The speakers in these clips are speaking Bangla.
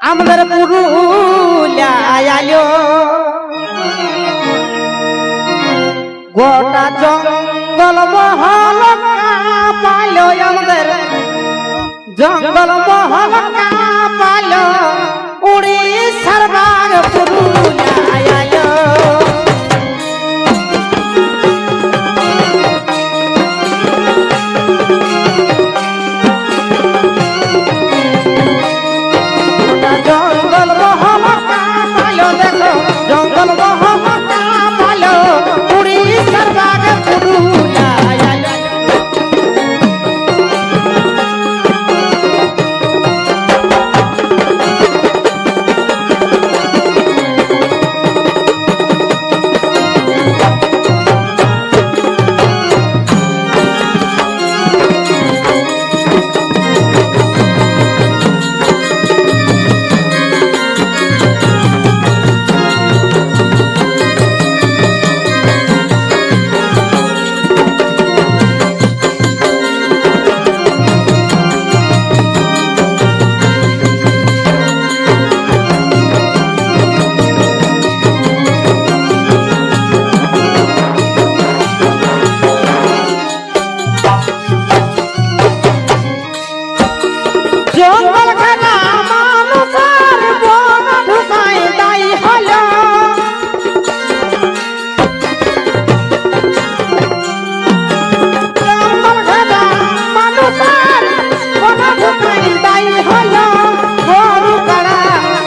আমাদের পুরুলিয়ায় আলো গোটা জঙ্গল মহল পালো আমাদের জঙ্গল মহল পালো উড়িষ্যার বাগ পুরুলিয়ায় আলো জঙ্গল মহল পালো দেখো জঙ্গল মহল পালো উড়িষ্যার বাগ পুরুলিয়ায় আলো জঙ্গল খানা মানুষের বন ঢুকায় তাই হলো জঙ্গল খানা মানুষের বন ঢুকায় তাই হলো গরু কাড়া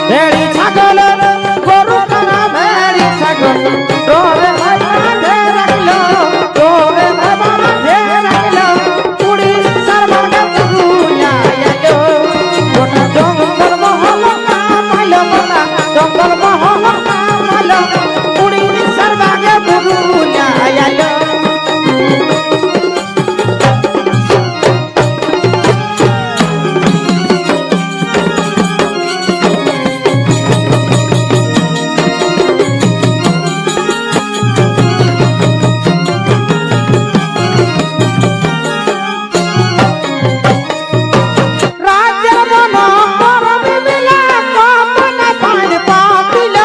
ভেড়ি ছাগল গরু কাড়া ভেড়ি ছাগল ডোরে বাঁধে রাখলো ডোরে বাঁধে রাখলো উড়িষ্যার বাগ পুরুলিয়ায় আলো গোটা জঙ্গল মহল পালো গোটা জঙ্গল মহল পালো উড়িষ্যার বাগ পুরুলিয়ায় আলো রাজ্যের বন করবি মিলা কমনা পান পাপিল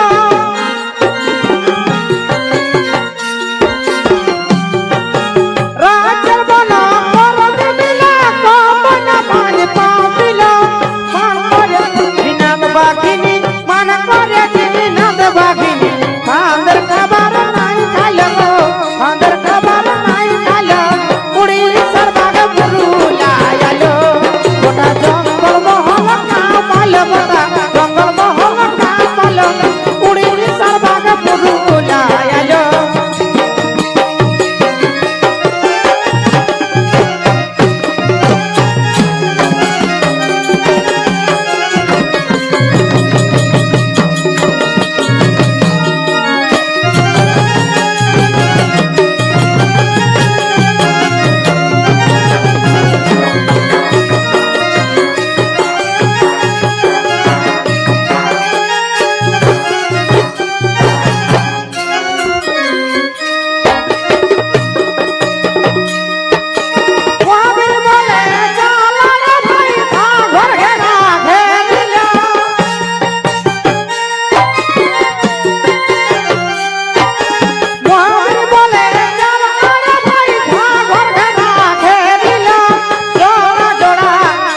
রাজ্যের বন করবি মিলা কমনা পান পাপিল মান করে বিনাদ বাঘিনী মান করে বিনাদ বাঘিনী ফাঁদের খাবার নাই খালো ফাঁদের খাবার নাই খালো উড়িষ্যার বাগ পুরুলিয়ায় আলো গোটা জঙ্গল মহল পালো গোটা জঙ্গল মহল পালো উড়িষ্যার বাগ পুরুলিয়ায় আলো মহাবীর বলে চলো রে ভাই ঘর ঘেরা ঘেরিল মহাবীর বলে চলো রে ভাই ঘর ঘেরা ঘেরিল জোড়া জোড়া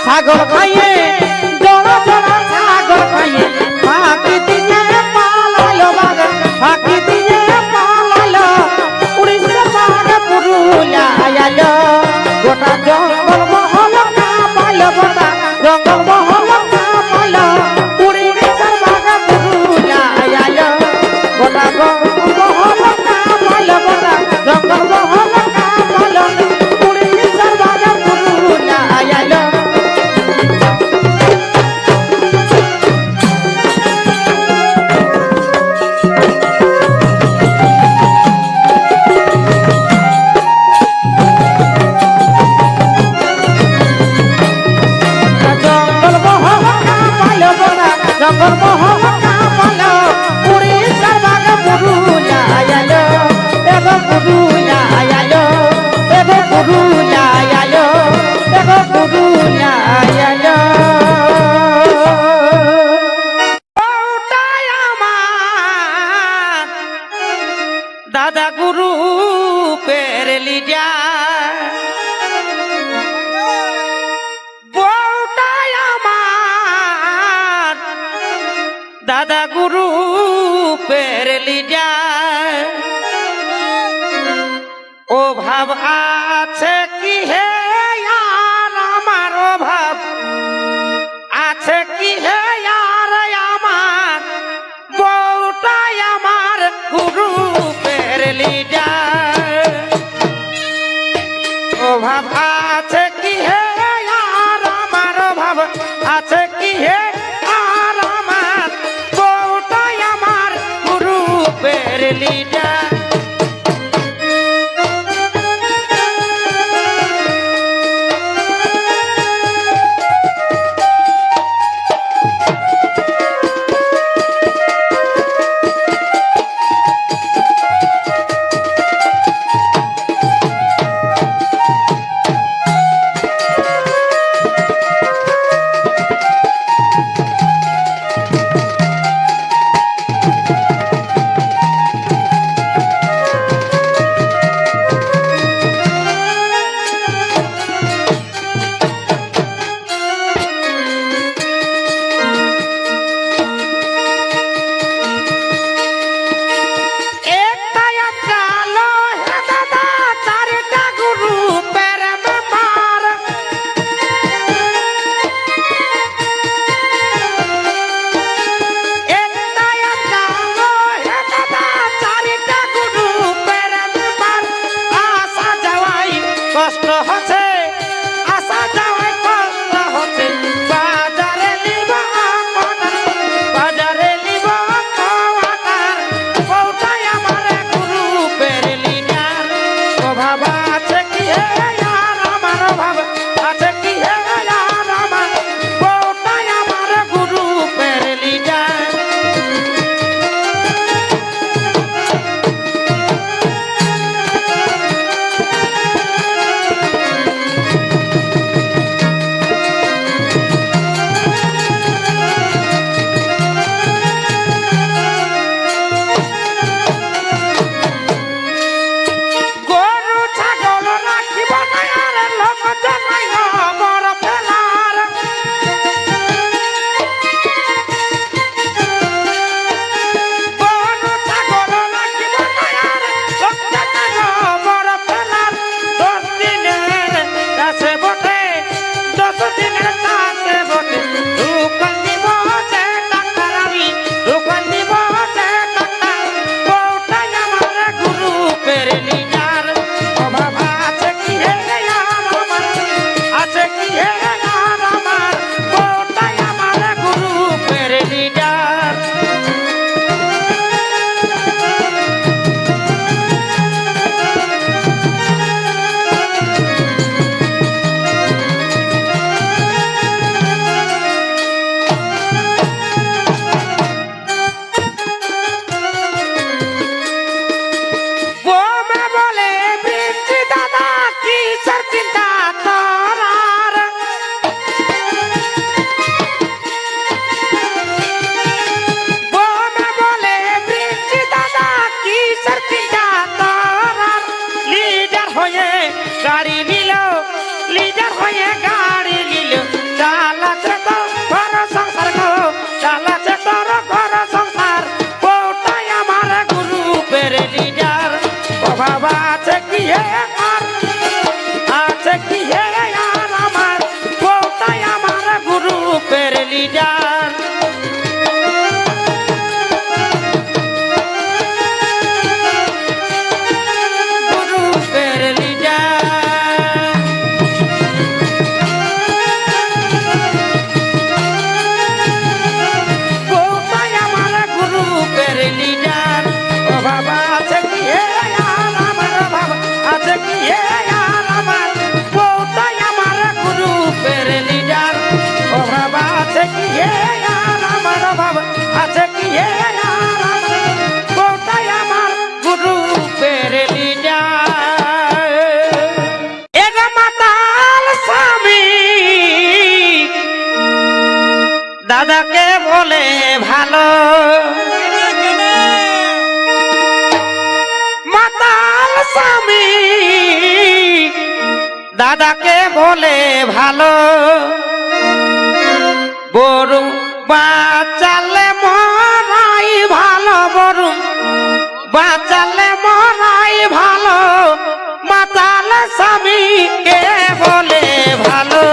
ছাগল খাইয়ে জোড়া জোড়া ছাগল খাইয়ে ফাঁকি দিয়ে পালালো বাঘ ফাঁকি দিয়ে পালালো উড়িষ্যার বাগ পুরুলিয়ায় আলো গোটা জঙ্গল মহল পালো গোটা জঙ্গল মহল পালো উড়িষ্যার বাগ পুরুলিয়ায় আলো গোটা জঙ্গল মহল পালো গোটা জঙ্গল মহল পালো উড়িষ্যার বাগ পুরুলিয়ায় আলো জঙ্গল মহল পালো গোটা জঙ্গল মহল পালো উড়িষ্যার বাগ পুরুলিয়ায় আলো এগো পুরুলিয়ায় আলো এগো পুরুলিয়ায় আলো এগো পুরুলিয়ায় আলো গ্রুপের লিডার অভাব আছে কি হে আর আমার অভাব আছে কি হে আর আমার বউটাই আমার গ্রুপের লিডার অভাব আছে কি হে আর আমার অভাব আছে কি হে আর আমার বউটাই আমার গ্রুপের লিডার কষ্ট হচ্ছে আসা যাওয়ায় কষ্ট হচ্ছে বাজারে লিব বাজারে লিব কোয়াটার বউটাই আমার গ্রুপের লিডার অভাব আছে কি হে আর আমার অভাব আছে কি হে আর আমার বউটাই আমার গ্রুপের লিডার গাড়ি নিল লিডার হয়ে গাড়ি নিল চালাচ্ছে তো ঘর সংসার গো চালাচ্ছে তোর ঘর সংসার বউটাই আমার গ্রুপের লিডার অভাব আছে কি হে আর আছে কি হে আর আমার বউটাই আমার গ্রুপের লিডার বাবা আছে কি হে আর আমার বাবা আছে কি হে আর আমার বউটাই আমার গ্রুপের লিডার ও বাবা আছে কি হে আর আমার বাবা আছে কি হে আর আমার বউটাই আমার গ্রুপের লিডার এক মাতাল স্বামী দাদাকে বলে ভালো স্বামী দাদাকে বলে ভালো বড় বাঁচালে মরা বাঁচালে মরাই ভালো মাতাল স্বামী কে বলে ভালো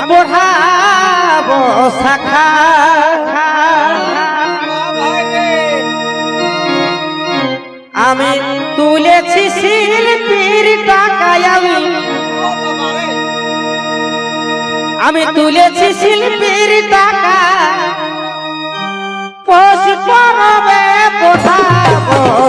পড়াবো শাখা আমি তুলেছি শিল্পীর টাকায় আমি তুলেছি শিল্পীর টাকা পোষ করবে পড়াবো